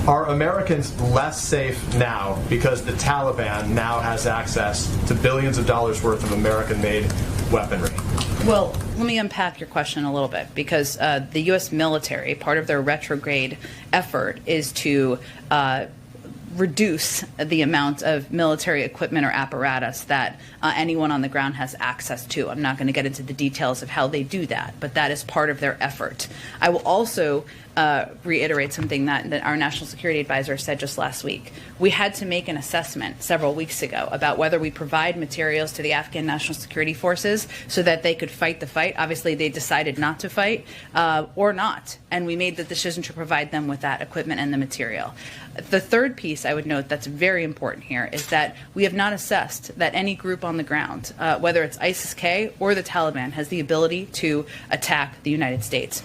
Are Americans less safe now because the Taliban now has access to billions of dollars worth of American-made weaponry? Well, let me unpack your question a little bit, because the U.S. military, part of their retrograde effort is to reduce the amount of military equipment or apparatus that anyone on the ground has access to. I'm not going to get into the details of how they do that, but that is part of their effort. I will also reiterate something that our National Security Advisor said just last week. We had to make an assessment several weeks ago about whether we provide materials to the Afghan National Security Forces so that they could fight the fight. Obviously, they decided not to fight or not, and we made the decision to provide them with that equipment and the material. The third piece I would note that's very important here is that we have not assessed that any group on the ground, whether it's ISIS-K or the Taliban, has the ability to attack the United States.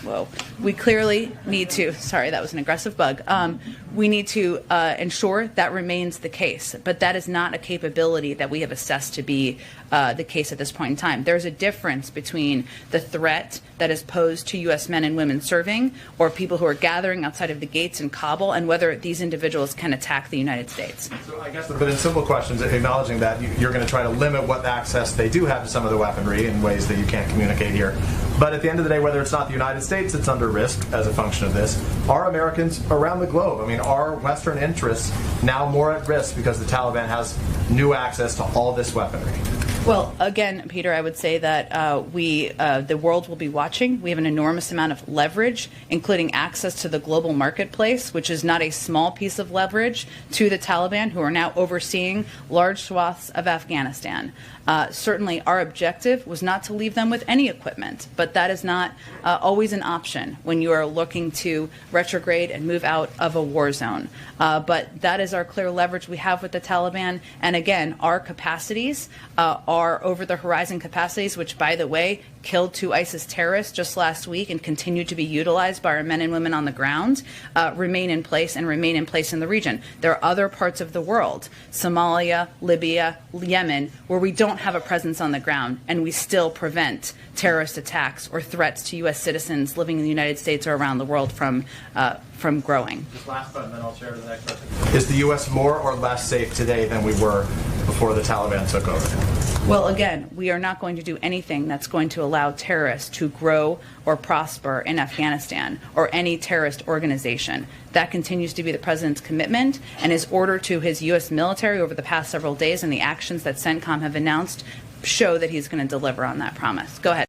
Whoa. We clearly need to, sorry, that was an aggressive bug. We need to ensure that remains the case, but that is not a capability that we have assessed to be the case at this point in time. There's a difference between the threat that is posed to U.S. men and women serving or people who are gathering outside of the gates in Kabul and whether these individuals can attack the United States. So I guess, but in simple questions, acknowledging that you're going to try to limit what access they do have to some of the weaponry in ways that you can't communicate here. But at the end of the day, whether it's not the United States, it's under risk as a function of this. Are Americans around the globe? I mean, are Western interests now more at risk because the Taliban has new access to all this weaponry? Well, again, Peter, I would say that the world will be watching. We have an enormous amount of leverage, including access to the global marketplace, which is not a small piece of leverage to the Taliban, who are now overseeing large swaths of Afghanistan. Certainly, our objective was not to leave them with any equipment, but that is not always an option when you are looking to retrograde and move out of a war zone. But that is our clear leverage we have with the Taliban. And again, our capacities are over-the-horizon capacities, which, by the way, killed 2 ISIS terrorists just last week and continue to be utilized by our men and women on the ground, remain in place and remain in place in the region. There are other parts of the world, Somalia, Libya, Yemen, where we don't have a presence on the ground, and we still prevent terrorist attacks or threats to U.S. citizens living in the United States or around the world from growing. Just last thought, and then I'll share to the next question. Is the U.S. more or less safe today than we were before the Taliban took over? Well, again, we are not going to do anything that's going to allow terrorists to grow or prosper in Afghanistan or any terrorist organization. That continues to be the president's commitment, and his order to his U.S. military over the past several days and the actions that CENTCOM have announced show that he's going to deliver on that promise. Go ahead.